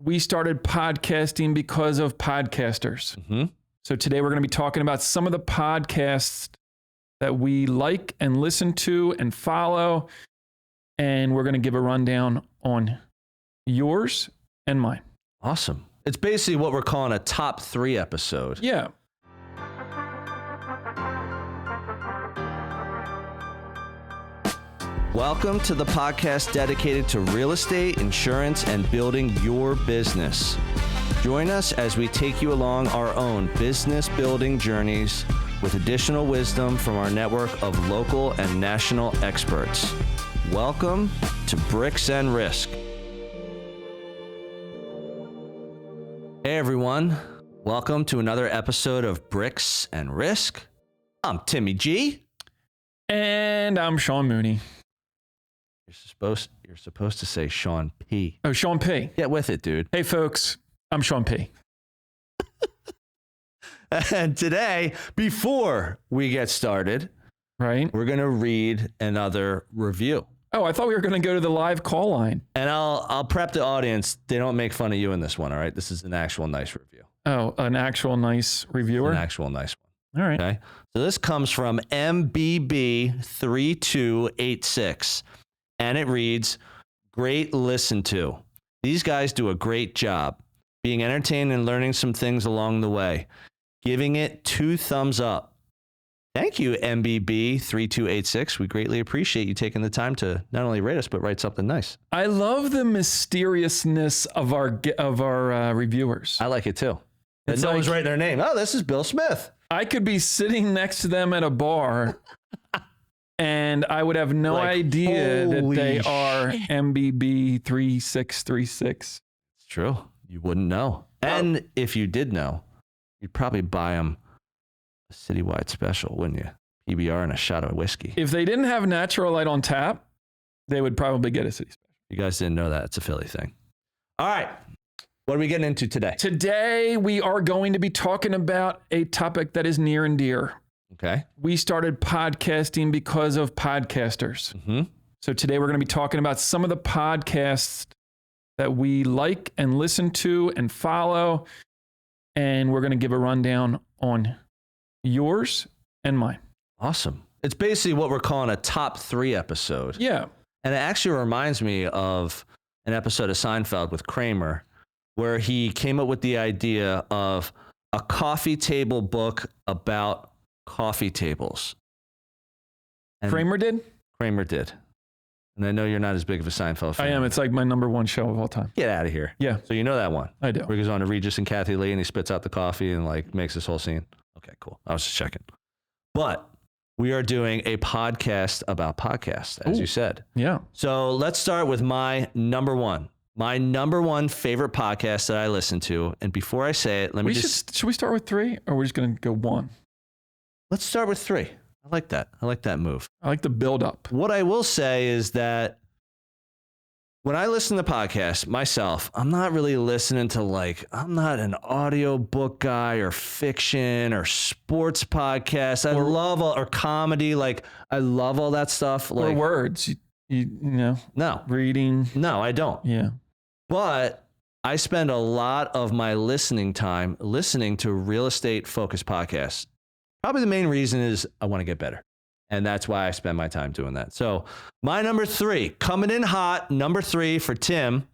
we started podcasting because of podcasters. Mm-hmm. So today we're going to be talking about some of the podcasts that we like and listen to and follow. And we're going to give a rundown on yours and mine. Awesome. It's basically what we're calling a top 3 episode. Yeah. Welcome to the podcast dedicated to real estate, insurance, and building your business. Join us as we take you along our own business building journeys with additional wisdom from our network of local and national experts. Welcome to Bricks and Risk. Hey everyone, welcome to another episode of Bricks and Risk. I'm Timmy G. And I'm Sean Mooney. You're supposed to say Sean P. Oh, Sean P. Get with it, dude. Hey folks, I'm Sean P. And today, before we get started, right, we're going to read another review. Oh, I thought we were going to go to the live call line. And I'll prep the audience. They don't make fun of you in this one, all right? This is an actual nice review. Oh, an actual nice reviewer? An actual nice one. All right. Okay. So this comes from MBB3286. And it reads, great listen to. These guys do a great job being entertained and learning some things along the way. Giving it 2 thumbs up. Thank you, MBB3286. We greatly appreciate you taking the time to not only rate us, but write something nice. I love the mysteriousness of our reviewers. I like it too. It's No one's like- writing their name. Oh, this is Bill Smith. I could be sitting next to them at a bar and I would have no idea that they are MBB3636. It's true. You wouldn't know. And if you did know, you'd probably buy them a citywide special, wouldn't you? PBR and a shot of whiskey. If they didn't have Natural Light on tap, they would probably get a city special. You guys didn't know that. It's a Philly thing. All right. What are we getting into today? Today, we are going to be talking about a topic that is near and dear. Okay. We started podcasting because of podcasters. Mm-hmm. So today we're going to be talking about some of the podcasts that we like and listen to and follow. And we're going to give a rundown on yours and mine. Awesome. It's basically what we're calling a top 3 episode. Yeah. And it actually reminds me of an episode of Seinfeld with Kramer, where he came up with the idea of a coffee table book about coffee tables. And Kramer did? Kramer did. And I know you're not as big of a Seinfeld fan. I am. It's like my number 1 show of all time. Get out of here. Yeah. So you know that one? I do. Where he goes on to Regis and Kathy Lee and he spits out the coffee and like makes this whole scene. Okay, cool. I was just checking. But we are doing a podcast about podcasts, as you said. Yeah. So let's start with my number 1. My number 1 favorite podcast that I listen to. And before I say it, Should we start with 3 or we're just going to go 1? Let's start with 3. I like that. I like that move. I like the build up. What I will say is that when I listen to podcasts myself, I'm not really listening to I'm not an audio book guy or fiction or sports podcasts. I love or comedy. I love all that stuff. Or words, you know, No, reading. no, I don't. Yeah. But I spend a lot of my listening time listening to real estate focused podcasts. Probably the main reason is I want to get better. And that's why I spend my time doing that. So my number 3, coming in hot, number 3 for Tim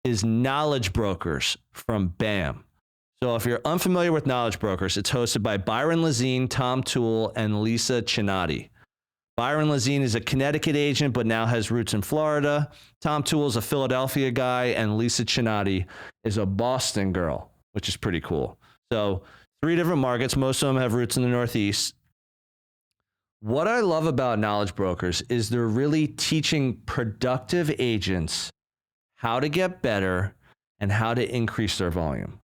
is Knowledge Brokers from BAM. So if you're unfamiliar with Knowledge Brokers, it's hosted by Byron Lazine, Tom Toole, and Lisa Chinati. Byron Lazine is a Connecticut agent, but now has roots in Florida. Tom Toole is a Philadelphia guy, and Lisa Chinati is a Boston girl, which is pretty cool. So 3 different markets. Most of them have roots in the Northeast. What I love about Knowledge Brokers is they're really teaching productive agents how to get better and how to increase their volume.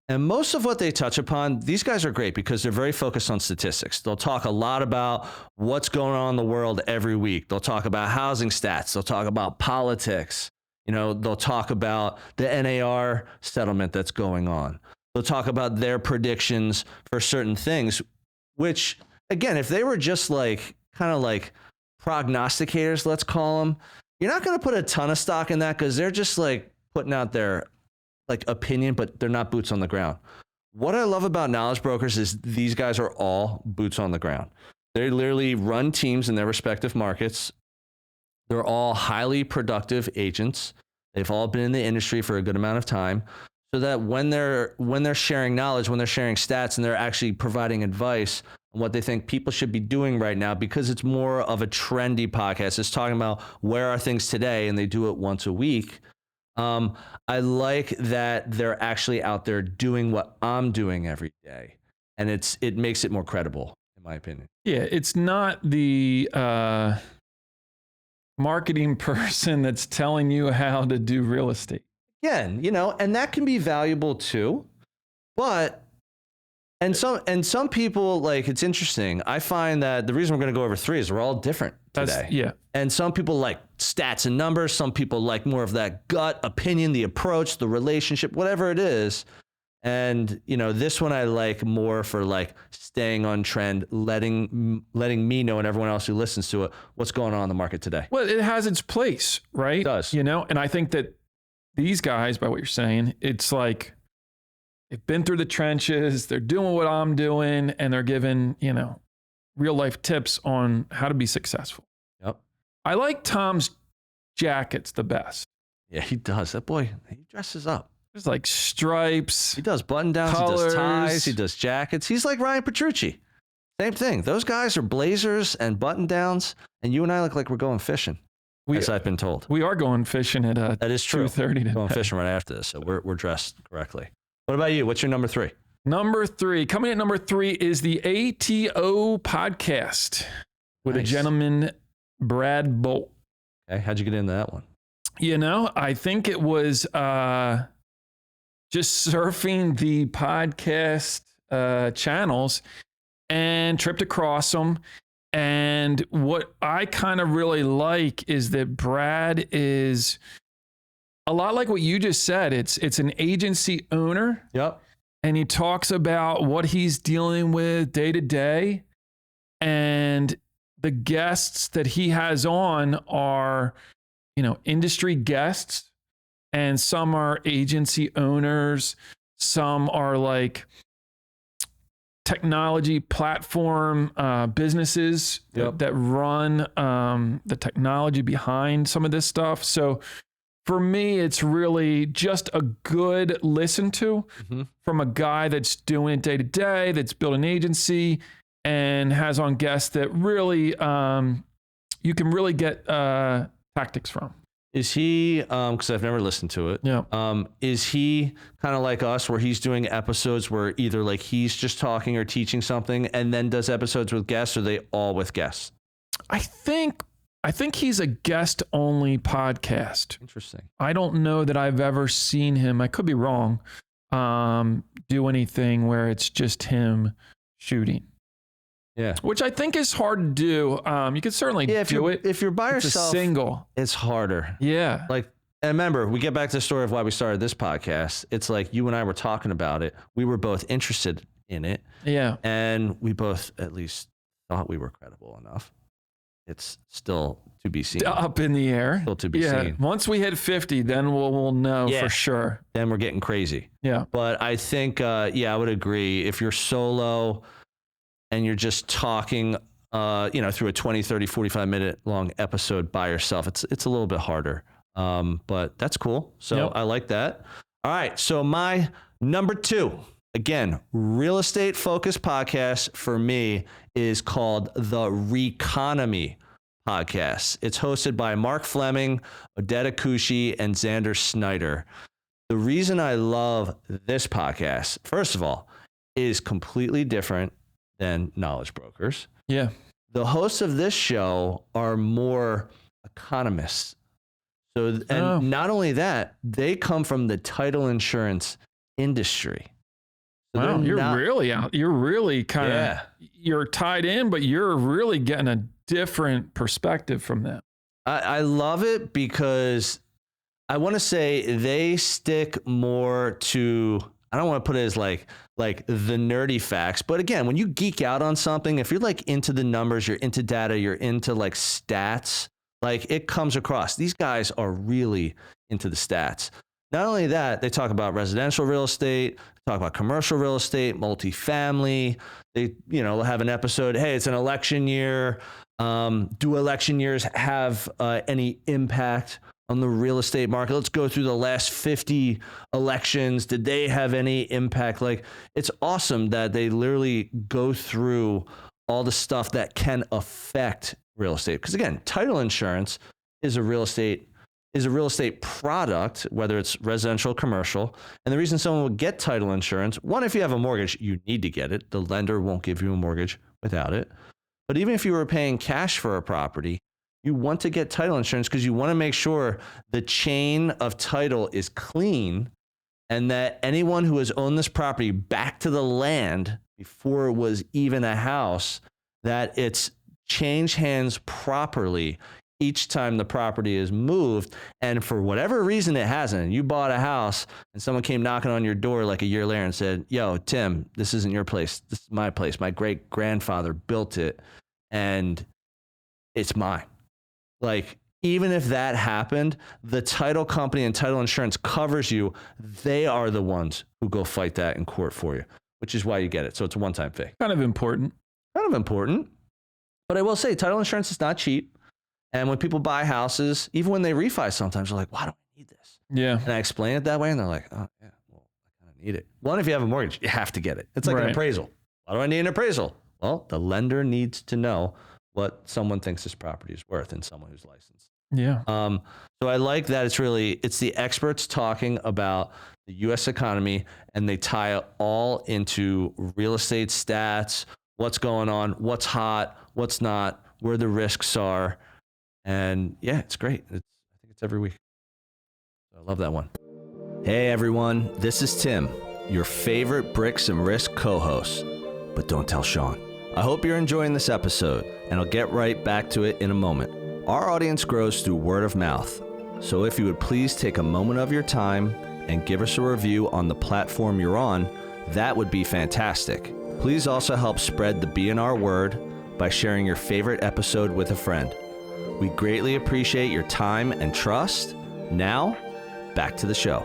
And most of what they touch upon, these guys are great because they're very focused on statistics. They'll talk a lot about what's going on in the world every week. They'll talk about housing stats. They'll talk about politics. They'll talk about the NAR settlement that's going on. They'll talk about their predictions for certain things, which, again, if they were just kind of like prognosticators, let's call them, you're not going to put a ton of stock in that because they're just putting out their like opinion, but they're not boots on the ground. What I love about knowledge brokers is these guys are all boots on the ground. They literally run teams in their respective markets. They're all highly productive agents. They've all been in the industry for a good amount of time, so that when they're sharing knowledge, when they're sharing stats, and they're actually providing advice on what they think people should be doing right now, because it's more of a trendy podcast. It's talking about where are things today, and they do it once a week. I like that they're actually out there doing what I'm doing every day, and it makes it more credible, in my opinion. Yeah, it's not the marketing person that's telling you how to do real estate. Again, and that can be valuable too, but some people, like, it's interesting. I find that the reason we're going to go over 3 is we're all different today. Yeah. And some people like stats and numbers. Some people like more of that gut opinion, the approach, the relationship, whatever it is. And, this one I like more for like staying on trend, letting me know and everyone else who listens to it, what's going on in the market today. Well, it has its place, right? It does. And I think that these guys, by what you're saying, it's like they've been through the trenches, they're doing what I'm doing, and they're giving, real life tips on how to be successful. Yep. I like Tom's jackets the best. Yeah, he does. That boy, he dresses up. There's like stripes. He does button downs, colors. He does ties, he does jackets. He's like Ryan Petrucci. Same thing. Those guys are blazers and button downs, and you and I look like we're going fishing, as I've been told. We are going fishing at that is true. 2:30 today. Going fishing right after this, so we're dressed correctly. What about you? What's your number 3? Number 3. Coming at number 3 is the ATO podcast with a gentleman, Brad Bolt. Okay, how'd you get into that one? I think it was just surfing the podcast channels and tripped across them. And what I kind of really like is that Brad is a lot like what you just said. It's an agency owner. Yep. And he talks about what he's dealing with day to day. And the guests that he has on are, industry guests. And some are agency owners. Some are like technology platform businesses that run the technology behind some of this stuff. So for me, it's really just a good listen to from a guy that's doing it day to day, that's built an agency and has on guests that really you can really get tactics from. Is he, because I've never listened to it. Yeah. Is he kind of like us where he's doing episodes where either like he's just talking or teaching something and then does episodes with guests, or are they all with guests? I think he's a guest only podcast. Interesting. I don't know that I've ever seen him, I could be wrong, do anything where it's just him shooting. Yeah. Which I think is hard to do. You could certainly do it. If you're by it's yourself, a single. it's harder. Yeah. Like, and remember, we get back to the story of why we started this podcast. It's like you and I were talking about it. We were both interested in it. Yeah. And we both at least thought we were credible enough. It's still to be seen. Up in the air. Still to be seen. Once we hit 50, then we'll know for sure. Then we're getting crazy. Yeah. But I think, I would agree. If you're solo and you're just talking, through a 20, 30, 45 minute long episode by yourself, it's a little bit harder. But that's cool. So I like that. All right. So my number 2, again, real estate focused podcast for me is called the Reconomy podcast. It's hosted by Mark Fleming, Odetta Kushi, and Xander Snyder. The reason I love this podcast, first of all, is completely different than Knowledge Brokers. Yeah. The hosts of this show are more economists. So, and not only that, they come from the title insurance industry. So wow, you're really kind of, you're tied in, but you're really getting a different perspective from them. I love it because I want to say they stick more to, I don't want to put it as like the nerdy facts, but again, when you geek out on something, if you're like into the numbers, you're into data, you're into like stats, like it comes across. These guys are really into the stats. Not only that, they talk about residential real estate, talk about commercial real estate, multifamily. They, have an episode. Hey, it's an election year. Do election years have any impact on the real estate market? Let's go through the last 50 elections. Did they have any impact? Like, it's awesome that they literally go through all the stuff that can affect real estate. Because again, title insurance is a real estate product, whether it's residential or commercial. And the reason someone would get title insurance, one, if you have a mortgage, you need to get it. The lender won't give you a mortgage without it. But even if you were paying cash for a property, you want to get title insurance because you want to make sure the chain of title is clean and that anyone who has owned this property back to the land before it was even a house, that it's changed hands properly each time the property is moved. And for whatever reason it hasn't, you bought a house and someone came knocking on your door like a year later and said, yo, Tim, this isn't your place. This is my place. My great grandfather built it and it's mine. Like, even if that happened, the title company and title insurance covers you. They are the ones who go fight that in court for you, which is why you get it. So it's a one-time fee. Kind of important. But I will say title insurance is not cheap. And when people buy houses, even when they refi, sometimes they're like, why do I need this? Yeah. And I explain it that way. And they're like, oh, yeah, well, I kind of need it. One, if you have a mortgage, you have to get it. It's like an appraisal. Why do I need an appraisal? Well, the lender needs to know what someone thinks this property is worth and someone who's licensed. Yeah. So I like that it's the experts talking about the U.S. economy, and they tie it all into real estate stats, what's going on, what's hot, what's not, where the risks are. And yeah, it's great. I think it's every week. I love that one. Hey everyone, this is Tim, your favorite Bricks and Risk co-host. But don't tell Sean. I hope you're enjoying this episode, and I'll get right back to it in a moment. Our audience grows through word of mouth, so if you would please take a moment of your time and give us a review on the platform you're on, that would be fantastic. Please also help spread the B&R word by sharing your favorite episode with a friend. We greatly appreciate your time and trust. Now, back to the show.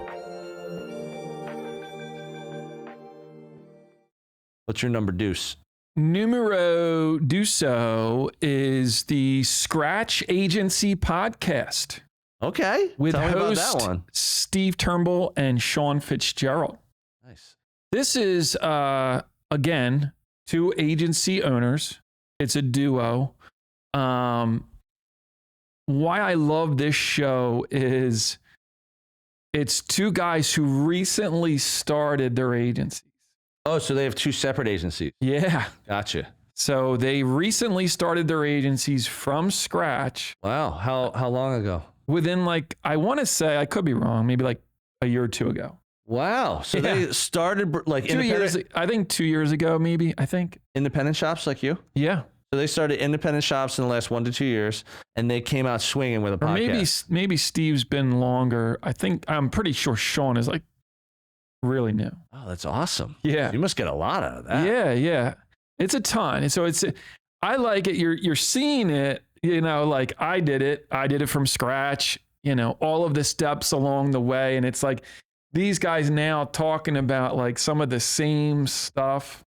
What's your number deuce? Numero Duso is the Scratch Agency podcast. Okay. With Tell me about host that one. Steve Turnbull and Sean Fitzgerald. Nice. This is, again, two agency owners. It's a duo. Why I love this show is it's two guys who recently started their agencies. Oh, so they have two separate agencies. Yeah. Gotcha. So they recently started their agencies from scratch. Wow. How long ago? Within I want to say, I could be wrong, maybe like a year or two ago. Wow. So they started like 2 years, I think 2 years ago, maybe, independent shops like you? Yeah. So they started independent shops in the last 1 to 2 years, and they came out swinging with a podcast. Or maybe Steve's been longer. I'm pretty sure Sean is really new. Oh, that's awesome. Yeah. You must get a lot out of that. Yeah. It's a ton. And so I like it. You're seeing it, like I did it from scratch, all of the steps along the way. And it's like these guys now talking about some of the same stuff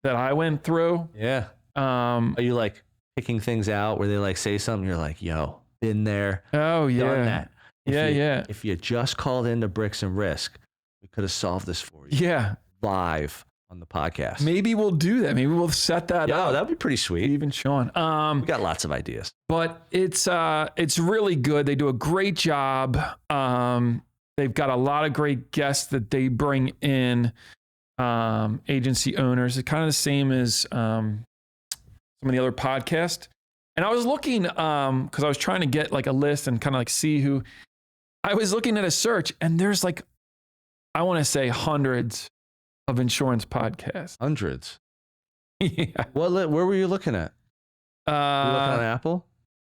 that I went through. Yeah. Are you picking things out where they say something? You're like, yo, been there. Oh yeah. Done that. If you just called into Bricks and Risk, we could have solved this for you. Yeah. Live on the podcast. Maybe we'll do that. Maybe we'll set that up. That'd be pretty sweet. Even Sean. We got lots of ideas. But it's really good. They do a great job. They've got a lot of great guests that they bring in, agency owners. It's kind of the same as some of the other podcasts. And I was looking, because I was trying to get a list and kind of see who. I was looking at a search, and there's I want to say hundreds of insurance podcasts. Hundreds. Yeah. Where were you looking at? Were you looking on Apple?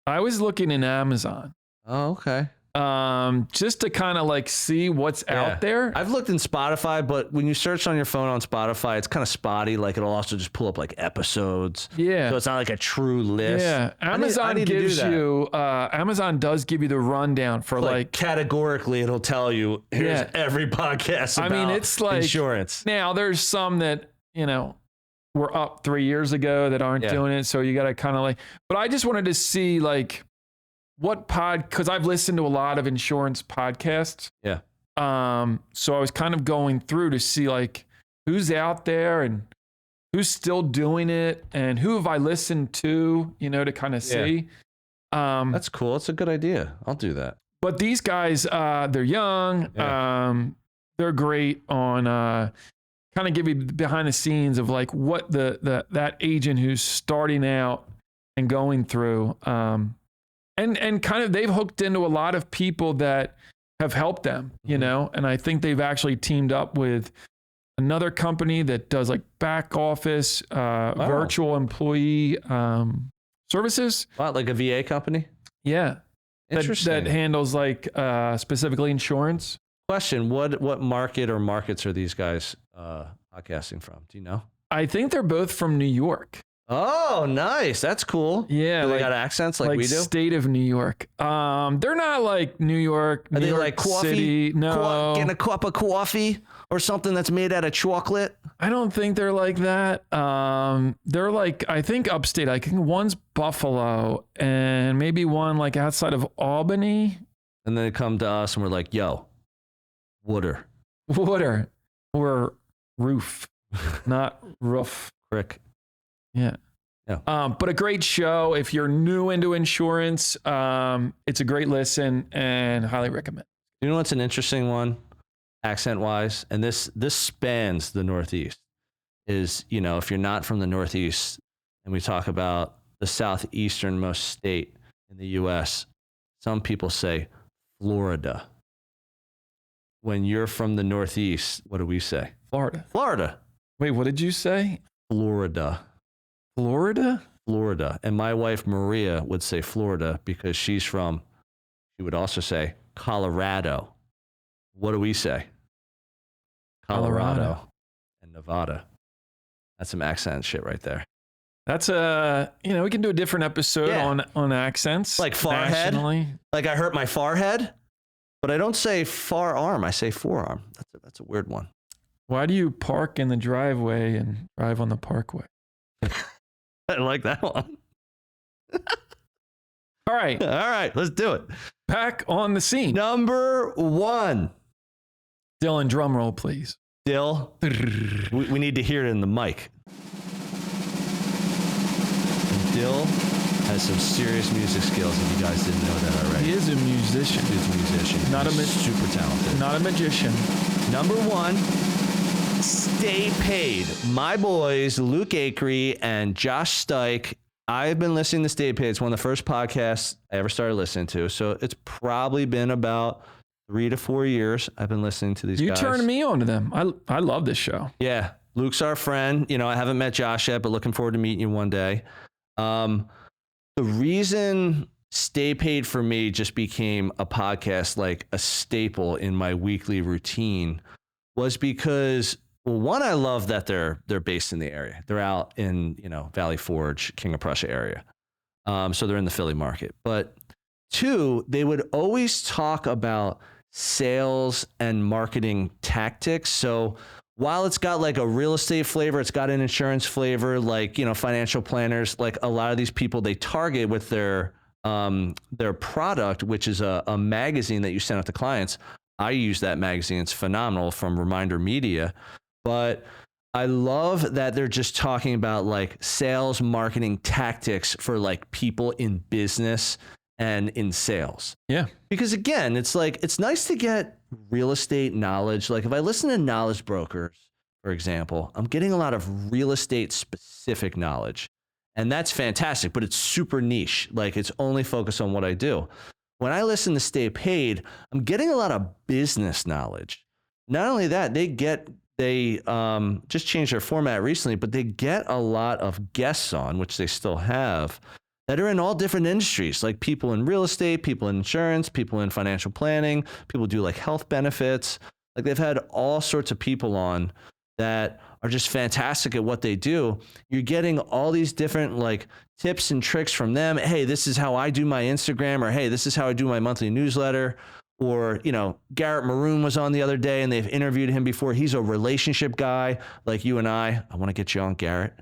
I was looking in Amazon. Oh, okay. just to kind of like see what's out there. I've looked in Spotify, but when you search on your phone on Spotify, it's kind of spotty. Like it'll also just pull up like episodes. Yeah. So it's not like a true list. Yeah. Amazon Amazon does give you the rundown for like categorically, it'll tell you here's every podcast about it's like insurance. Now there's some that, were up 3 years ago that aren't doing it. So you got to kind of like, but I just wanted to see like because I've listened to a lot of insurance podcasts. Yeah. So I was kind of going through to see like who's out there and who's still doing it and who have I listened to, to kind of see. That's cool. It's a good idea. I'll do that. But these guys, they're young. Yeah. They're great on kind of give you behind the scenes of like what that agent who's starting out and going through. And kind of they've hooked into a lot of people that have helped them, and I think they've actually teamed up with another company that does like back office, virtual employee services. Wow, like a VA company? Yeah. Interesting. That handles like specifically insurance. Question, what market or markets are these guys podcasting from? Do you know? I think they're both from New York. Oh, nice. That's cool. Yeah. Do they got accents like we do? State of New York. They're not like New York, Are New they York like coffee? City. No. Getting a cup of coffee or something that's made out of chocolate? I don't think they're like that. They're like, I think upstate. I think one's Buffalo and maybe one like outside of Albany. And then they come to us and we're like, yo, water. Or roof, not roof. Crick. Yeah. But a great show. If you're new into insurance, it's a great listen and highly recommend. You know what's an interesting one, accent wise? And this spans the Northeast. Is, if you're not from the Northeast and we talk about the southeasternmost state in the US, some people say Florida. When you're from the Northeast, what do we say? Florida. Wait, what did you say? Florida. And my wife, Maria, would say Florida because she would also say Colorado. What do we say? Colorado. And Nevada. That's some accent shit right there. That's we can do a different episode on accents. Like forehead. Nationally. Like I hurt my forehead, but I don't say forearm. I say forearm. That's a weird one. Why do you park in the driveway and drive on the parkway? I like that one. All right, let's do it. Back on the scene. Number 1. Dylan, drum roll, please. Dill. We need to hear it in the mic. And Dill has some serious music skills if you guys didn't know that already. He is a musician. He's a musician. Super talented. Not a magician. Number 1. Stay paid. My boys, Luke Acree and Josh Stike. I've been listening to Stay Paid. It's one of the first podcasts I ever started listening to. So it's probably been about 3 to 4 years I've been listening to these guys. You turned me on to them. I love this show. Yeah. Luke's our friend. I haven't met Josh yet, but looking forward to meeting you one day. The reason Stay Paid for me just became a podcast, like a staple in my weekly routine, was because, well, one, I love that they're based in the area. They're out in, Valley Forge, King of Prussia area. So they're in the Philly market. But 2, they would always talk about sales and marketing tactics. So while it's got like a real estate flavor, it's got an insurance flavor, like, financial planners, like a lot of these people they target with their product, which is a magazine that you send out to clients. I use that magazine. It's phenomenal, from Reminder Media. But I love that they're just talking about like sales marketing tactics for like people in business and in sales. Yeah. Because again, it's like, it's nice to get real estate knowledge. Like if I listen to Knowledge Brokers, for example, I'm getting a lot of real estate specific knowledge. And that's fantastic, but it's super niche. Like it's only focused on what I do. When I listen to Stay Paid, I'm getting a lot of business knowledge. Not only that, they just changed their format recently, but they get a lot of guests on, which they still have, that are in all different industries, like people in real estate, people in insurance, people in financial planning, people do like health benefits. Like they've had all sorts of people on that are just fantastic at what they do. You're getting all these different like tips and tricks from them. Hey, this is how I do my Instagram, or hey, this is how I do my monthly newsletter. Or, you know, Garrett Maroon was on the other day and they've interviewed him before. He's a relationship guy like you and I. I want to get you on, Garrett.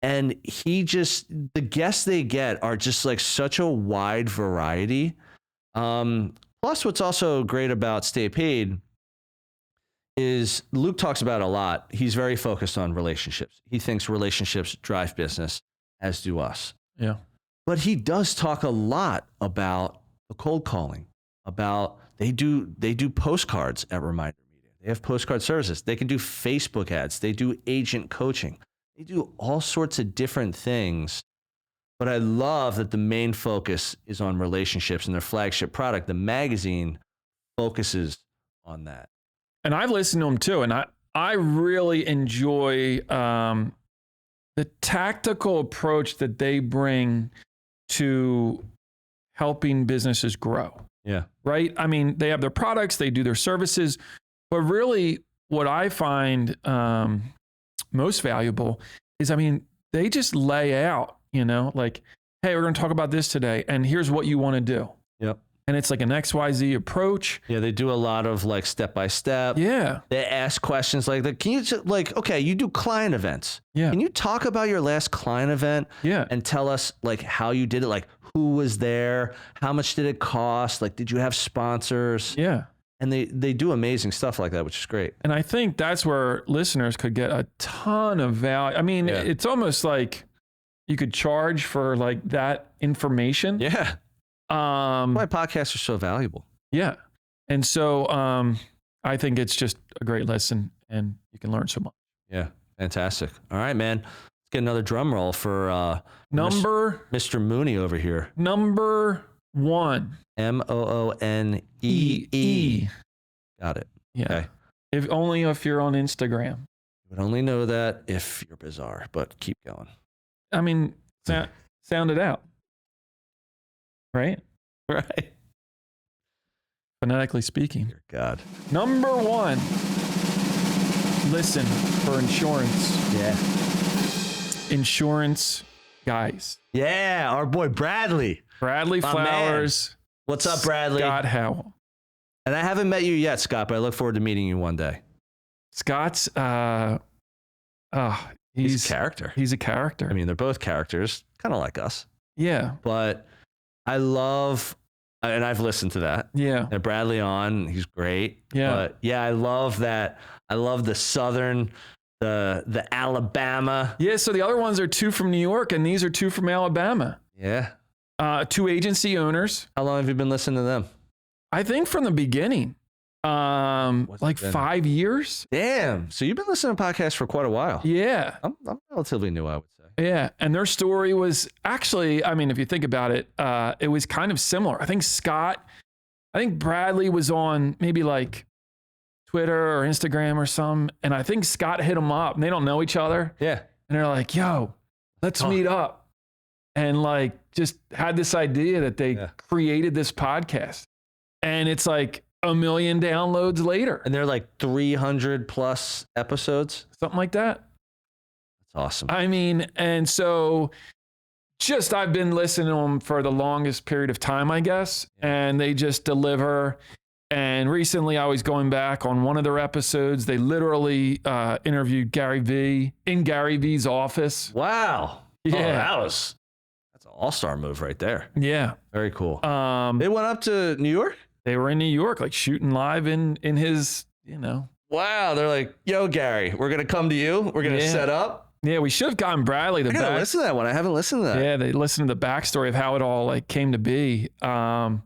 And the guests they get are just like such a wide variety. Plus, what's also great about Stay Paid is Luke talks about a lot. He's very focused on relationships. He thinks relationships drive business, as do us. Yeah. But he does talk a lot about the cold calling, about they do postcards at Reminder Media. They have postcard services. They can do Facebook ads. They do agent coaching. They do all sorts of different things. But I love that the main focus is on relationships, and their flagship product, the magazine, focuses on that. And I've listened to them too. And I really enjoy the tactical approach that they bring to helping businesses grow. Yeah. Right? I mean, they have their products, they do their services, but really what I find most valuable is, I mean, they just lay out, you know, like, hey, we're going to talk about this today, and here's what you want to do. Yep. And it's like an XYZ approach. Yeah, they do a lot of like step by step. Yeah. They ask questions like, can you just, like, okay, you do client events. Yeah. Can you talk about your last client event? Yeah. And tell us like how you did it? Like who was there? How much did it cost? Like, did you have sponsors? Yeah. And they do amazing stuff like that, which is great. And I think that's where listeners could get a ton of value. I mean, it's almost like you could charge for like that information. Yeah. Why podcasts are so valuable. Yeah. And so I think it's just a great lesson, and you can learn so much. Yeah. Fantastic. All right, man. Let's get another drum roll for Mr. Mooney over here. Number 1. Moonee. Got it. Yeah. Okay. If you're on Instagram. You would only know that if you're bizarre, but keep going. I mean, sound it out. Right? Right. Phonetically speaking. Dear God. Number 1. Listen for insurance. Yeah. Insurance guys. Yeah. Our boy Bradley. Bradley Flowers. Man. What's up, Bradley? Scott Howell. And I haven't met you yet, Scott, but I look forward to meeting you one day. Scott's he's a character. He's a character. I mean, they're both characters, kind of like us. Yeah. But I love, and I've listened to that. Yeah. And Bradley on, he's great. Yeah. But yeah, I love that. I love the Southern, the Alabama. Yeah. So the other ones are 2 from New York, and these are 2 from Alabama. Yeah. 2 agency owners. How long have you been listening to them? I think from the beginning. Like 5 years. Damn. So you've been listening to podcasts for quite a while. Yeah. I'm relatively new, I would say. Yeah. And their story was actually, I mean, if you think about it, it was kind of similar. I think Bradley was on maybe like Twitter or Instagram or something. And I think Scott hit him up, and they don't know each other. Yeah. And they're like, yo, let's meet up. And like just had this idea that they created this podcast. And it's like 1 million downloads later. And they're like 300 plus episodes. Something like that. That's awesome. I mean, and so just I've been listening to them for the longest period of time, I guess. And they just deliver. And recently I was going back on one of their episodes. They literally interviewed Gary Vee in Gary Vee's office. Wow. Yeah. Oh, that's an all-star move right there. Yeah. Very cool. They went up to New York? They were in New York, like shooting live in his, you know. Wow. They're like, yo, Gary, we're going to come to you. We're going to set up. Yeah, we should have gotten Bradley. I gotta listen to that one. I haven't listened to that. Yeah, they listened to the backstory of how it all like came to be. But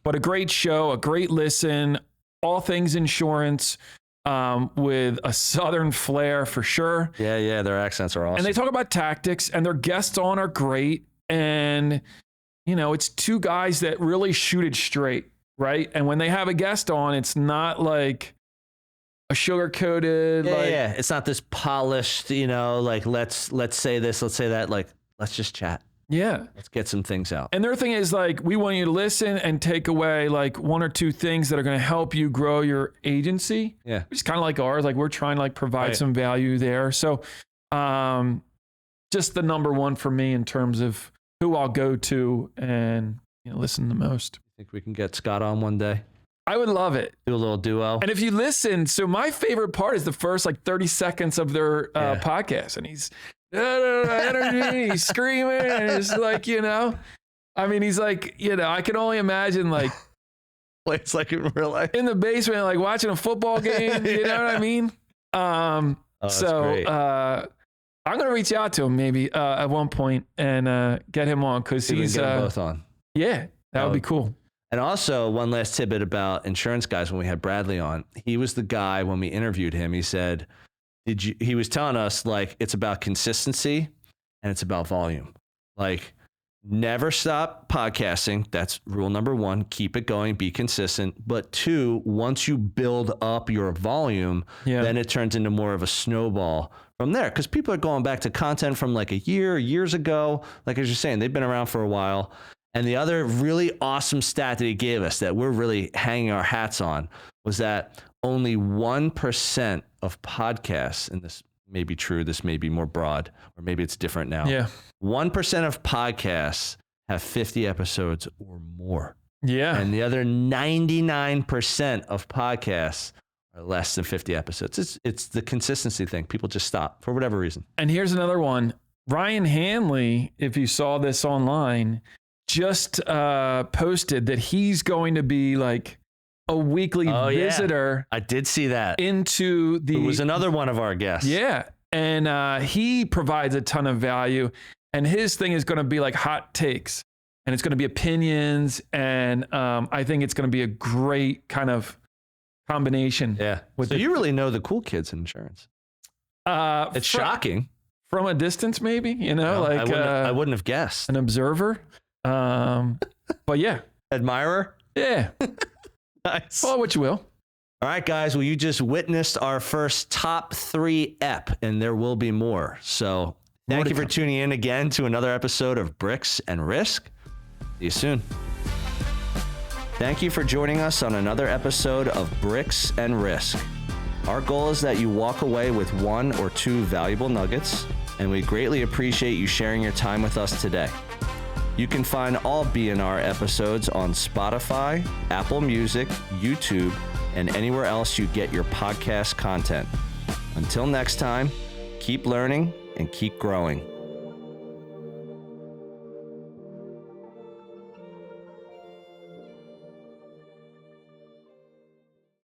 a great show, a great listen, all things insurance, with a Southern flair for sure. Yeah, their accents are awesome. And they talk about tactics, and their guests on are great. And, you know, it's 2 guys that really shoot it straight, right? And when they have a guest on, it's not like a sugar-coated. Yeah. It's not this polished, you know, like let's say this, let's say that. Like, let's just chat. Yeah. Let's get some things out. And their thing is like, we want you to listen and take away like one or two things that are going to help you grow your agency. Yeah. Which is kind of like ours. Like we're trying to like provide some value there. So just the number one for me in terms of who I'll go to and listen the most. Think we can get Scott on one day? I would love it. Do a little duo. And if you listen, so my favorite part is the first like 30 seconds of their podcast. And he's energy, he's screaming. And it's like, I mean, he's like, I can only imagine like. It's like in real life. In the basement, like watching a football game. You know what I mean? I'm going to reach out to him maybe at one point and get him on because he's. Get them both on. Yeah, that would be cool. And also, one last tidbit about insurance guys when we had Bradley on. He was the guy when we interviewed him. He said, he was telling us, like, it's about consistency and it's about volume. Like, never stop podcasting. That's rule number one. Keep it going. Be consistent. But two, once you build up your volume, then it turns into more of a snowball from there. Because people are going back to content from like years ago. Like as you're saying, they've been around for a while. And the other really awesome stat that he gave us that we're really hanging our hats on was that only 1% of podcasts, and this may be true, this may be more broad, or maybe it's different now. Yeah. 1% of podcasts have 50 episodes or more. Yeah. And the other 99% of podcasts are less than 50 episodes. It's the consistency thing. People just stop for whatever reason. And here's another one. Ryan Hanley, if you saw this online, just posted that he's going to be like a weekly visitor. I did see that. Into the. It was another one of our guests. Yeah. And he provides a ton of value. And his thing is going to be like hot takes. And it's going to be opinions. And I think it's going to be a great kind of combination. Yeah. So you really know the cool kids in insurance. It's shocking. From a distance, maybe, I wouldn't have guessed. An observer. But yeah. Admirer? Yeah. Nice. Well, what you will. All right, guys. Well, you just witnessed our first top 3 ep, and there will be more. So thank you for tuning in again to another episode of Bricks and Risk. See you soon. Thank you for joining us on another episode of Bricks and Risk. Our goal is that you walk away with 1 or 2 valuable nuggets, and we greatly appreciate you sharing your time with us today. You can find all BNR episodes on Spotify, Apple Music, YouTube, and anywhere else you get your podcast content. Until next time, keep learning and keep growing.